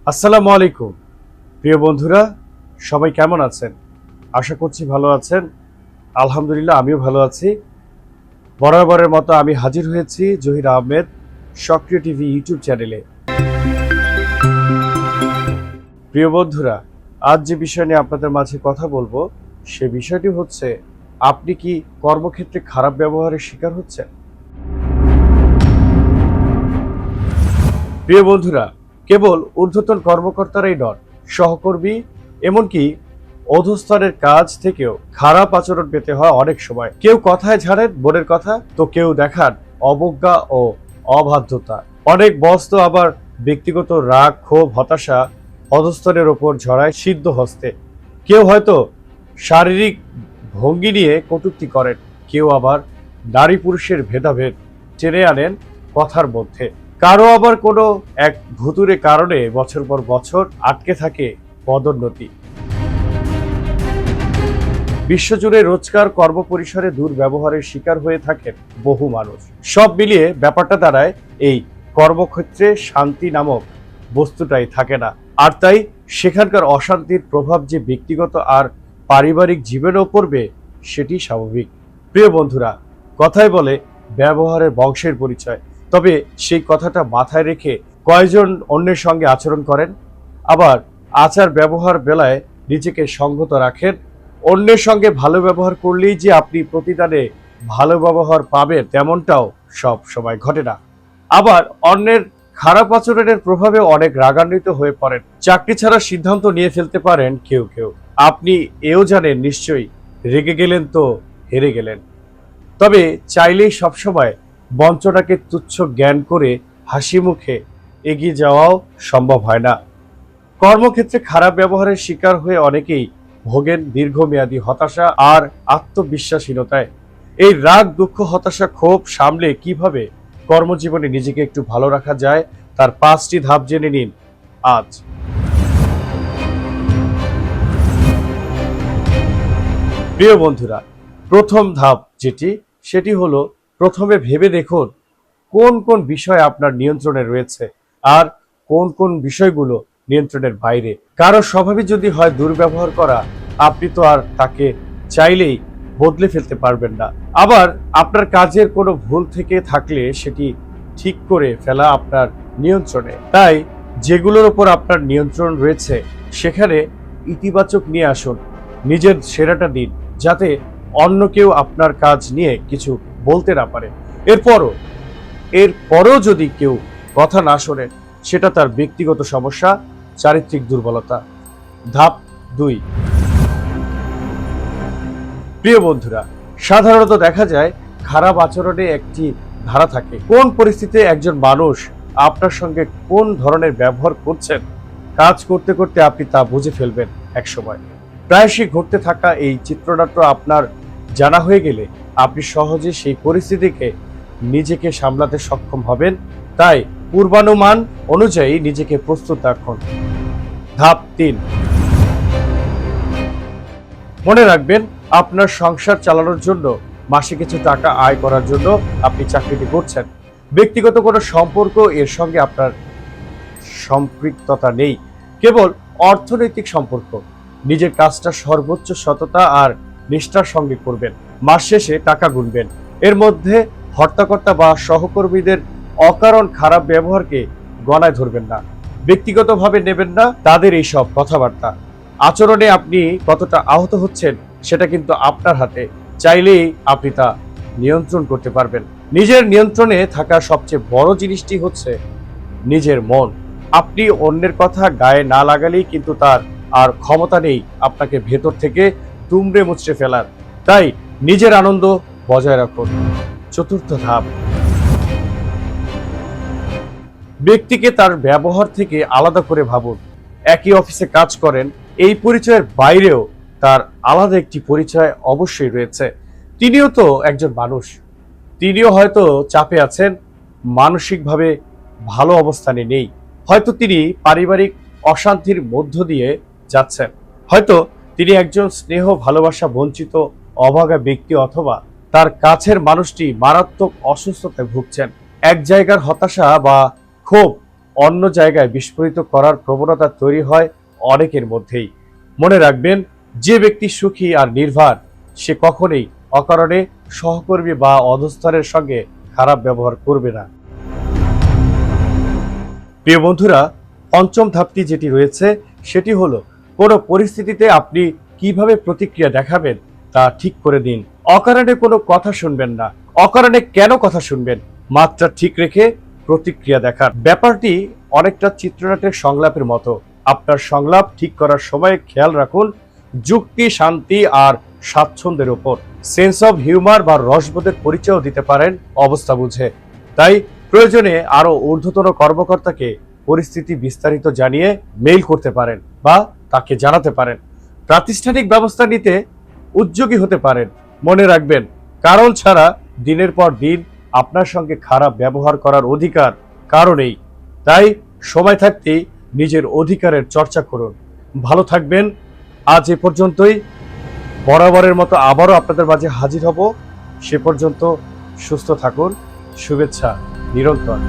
আসসালামু আলাইকুম প্রিয় বন্ধুরা, সবাই কেমন আছেন? আশা করছি ভালো আছেন। আলহামদুলিল্লাহ, আমিও ভালো আছি। বরাবরের মতো আমি হাজির হয়েছি জহির আহমেদ সক্রিয় টিভি ইউটিউব চ্যানেলে। প্রিয় বন্ধুরা, আজ যে বিষয় নিয়ে আপনাদের মাঝে কথা বলবো সে বিষয়টি হচ্ছে, আপনি কি কর্মক্ষেত্রে খারাপ ব্যবহারের শিকার হচ্ছেন? প্রিয় বন্ধুরা, কেবল ঊর্ধ্বতন কর্মকর্তারাই নন, সহকর্মী এমনকি অধস্তরের কাজ থেকেও খারাপ আচরণ পেতে হয় অনেক সময়। কেউ কথায় ঝাড়েন বোনের কথা, তো কেউ দেখান অবজ্ঞা ও অবাধ্যতা। অনেক বস তো আবার ব্যক্তিগত রাগ, ক্ষোভ, হতাশা অধস্তরের ওপর ঝরায় সিদ্ধ হস্তে। কেউ হয়তো শারীরিক ভঙ্গি নিয়ে কটূক্তি করেন, কেউ আবার নারী পুরুষের ভেদাভেদ টেনে আনেন কথার মধ্যে। কারো আবার কোনো এক ভুতুরে কারণে বছর পর বছর আটকে থাকে পদোন্নতি। বিশ্বজুড়ে রোজকার কর্মপরিসরে দুর্ব্যবহারের শিকার হয়ে থাকেন বহু মানুষ। সব মিলিয়ে ব্যাপারটা দাঁড়ায়, এই কর্মক্ষেত্রে শান্তি নামক বস্তুটাই থাকে না। আর তাই সেখানকার অশান্তির প্রভাব যে ব্যক্তিগত আর পারিবারিক জীবনেও পড়বে সেটি স্বাভাবিক। প্রিয় বন্ধুরা, কথায় বলে ব্যবহারের বংশের পরিচয়। তবে সেই কথাটা মাথায় রেখে কয়জন অন্যের সঙ্গে আচরণ করেন, আবার আচার ব্যবহার বেলায় নিজেকে সঙ্গত রাখেন। অন্যের সঙ্গে ভালো ব্যবহার করলেই যে আপনি প্রতিদানে ভালো ব্যবহার পাবেন তেমনটাও সব সময় ঘটে না। আবার অন্যের খারাপ আচরণের প্রভাবে অনেক রাগান্বিত হয়ে পড়েন, চাকরি ছাড়ার সিদ্ধান্ত নিয়ে ফেলতে পারেন কেউ কেউ। আপনি এও জানেন নিশ্চয়ই, রেগে গেলেন তো হেরে গেলেন। তবে চাইলেই সবসময় বঞ্চনাকে তুচ্ছ জ্ঞান করে হাসি মুখে এগিয়ে যাওয়াও সম্ভব হয় না। কর্মক্ষেত্রে খারাপ ব্যবহারের শিকার হয়ে অনেকেই ভোগেন দীর্ঘমেয়াদী হতাশা আর আত্মবিশ্বাসহীনতায়। এই রাগ, দুঃখ, হতাশা, ক্ষোভ সামলে কিভাবে কর্মজীবনে নিজেকে একটু ভালো রাখা যায় তার 5টি ধাপ জেনে নিন আজ। প্রিয় বন্ধুরা, প্রথম ধাপ সেটি হলো, প্রথমে ভেবে দেখুন কোন কোন বিষয় আপনার নিয়ন্ত্রণে রয়েছে আর কোন কোন বিষয়গুলো নিয়ন্ত্রণের বাইরে। কারো স্বভাবই যদি হয় দুর্ব্যবহার করা, আপনি তো আর তাকে চাইলেই বদলে ফেলতে পারবেন না। আবার আপনার কাজের কোনো ভুল থেকে থাকলে সেটি ঠিক করে ফেলা আপনার নিয়ন্ত্রণে। তাই যেগুলোর উপর আপনার নিয়ন্ত্রণ রয়েছে সেখানে ইতিবাচক নিয়ে আসুন, নিজের সেরাটা দিন, যাতে অন্য কেউ আপনার কাজ নিয়ে কিছু বলতে না পারে। এরপরও যদি কেউ কথা না শোনে, সেটা তার ব্যক্তিগত সমস্যা, চারিত্রিক দুর্বলতা। ধাপ 2। প্রিয় বন্ধুরা, সাধারণত দেখা যায় খারাপ আচরণে একটি ধারা থাকে। কোন পরিস্থিতিতে একজন মানুষ আপনার সঙ্গে কোন ধরনের ব্যবহার করছেন, কাজ করতে করতে আপনি তা বুঝে ফেলবেন একসময়। প্রায়শই ঘটতে থাকা এই চিত্রনাট্য আপনার জানা হয়ে গেলে আপনি সহজে সেই পরিস্থিতিকে নিজেকে সামলাতে সক্ষম হবেন। তাই পূর্বানুমান অনুযায়ী নিজেকে প্রস্তুত রাখুন। ধাপ 3। মনে রাখবেন, আপনার সংসার চালানোর জন্য, মাসে কিছু টাকা আয় করার জন্য আপনি চাকরিটি করছেন। ব্যক্তিগত কোনো সম্পর্ক এর সঙ্গে আপনার সম্পৃক্ততা নেই, কেবল অর্থনৈতিক সম্পর্ক। নিজের কাজটা সর্বোচ্চ সততা আর নিষ্ঠার সঙ্গে করবেন। মাস শেষে টাকা গুনবেন। এর মধ্যে হর্তাকর্তা বা সহকর্মীদের অকারণ খারাপ ব্যবহারকে গণায় ধরবেন না, ব্যক্তিগতভাবে নেবেন না তাদের এই সব কথাবার্তা। আচরণে আপনি কতটা আহত হচ্ছেন সেটা কিন্তু আপনার হাতে, চাইলেই আপনি তা নিয়ন্ত্রণ করতে পারবেন। নিজের নিয়ন্ত্রণে থাকা সবচেয়ে বড় জিনিসটি হচ্ছে নিজের মন। আপনি অন্যের কথা গায়ে না লাগালেই কিন্তু তার আর ক্ষমতা নেই আপনাকে ভেতর থেকে দুমড়ে মুচড়ে ফেলার। তাই নিজের আনন্দ বজায় রাখুন। 4র্থ ধাপ, ব্যক্তিকে তার ব্যবহার থেকে আলাদা করে ভাবুন। একই অফিসে কাজ করেন, এই পরিচয়ের বাইরেও তার আলাদা একটি পরিচয় অবশ্যই রয়েছে। তিনিও তো একজন মানুষ, তিনিও হয়তো চাপে আছেন, মানসিকভাবে ভালো অবস্থানে নেই। হয়তো তিনি পারিবারিক অশান্তির মধ্য দিয়ে যাচ্ছেন, হয়তো তিনি একজন স্নেহ ভালোবাসা বঞ্চিত অভাগা ব্যক্তি, অথবা তার কাছের মানুষটি মারাত্মক অসুস্থতায় ভুগছেন। এক জায়গার হতাশা বা ক্ষোভ অন্য জায়গায় বিস্ফোরিত করার প্রবণতা তৈরি হয় অনেকের মধ্যেই। মনে রাখবেন, যে ব্যক্তি সুখী আর নির্ভর সে কখনোই অকারণে সহকর্মী বা অধস্তরের সঙ্গে খারাপ ব্যবহার করবে না। প্রিয় বন্ধুরা, পঞ্চম ধাপটি যেটি রয়েছে সেটি হলো কোনো পরিস্থিতিতে আপনি কিভাবে প্রতিক্রিয়া দেখাবেন তা ঠিক করে দিন। অকারণে কোনো কথা শুনবেন না। অকারণে কেন কথা শুনবেন? মাত্রা ঠিক রেখে প্রতিক্রিয়া দেখান। ব্যাপারটি অনেকটা চিত্রনাট্যের সংলাপের মতো। আপনার সংলাপ ঠিক করার সময় খেয়াল রাখুন যুক্তি, শান্তি আর স্বাচ্ছন্দ্যের উপর। সেন্স অফ হিউমার বা রসবোধের পরিচয়ও দিতে পারেন অবস্থা বুঝে। তাই প্রয়োজনে আরো ঊর্ধ্বতন কর্মকর্তাকে পরিস্থিতি বিস্তারিত জানিয়ে মেইল করতে পারেন বা তাকে জানাতে পারেন। প্রাতিষ্ঠানিক ব্যবস্থা নিতে উদ্যোগী হতে পারেন। মনে রাখবেন, কারণ ছাড়া দিনের পর দিন আপনার সঙ্গে খারাপ ব্যবহার করার অধিকার কারো নেই। তাই সময় থাকতেই নিজের অধিকারের চর্চা করুন। ভালো থাকবেন। আজ এ পর্যন্তই। বরাবরের মতো আবারও আপনাদের মাঝে হাজির হব। সে পর্যন্ত সুস্থ থাকুন। শুভেচ্ছা নিরন্তর।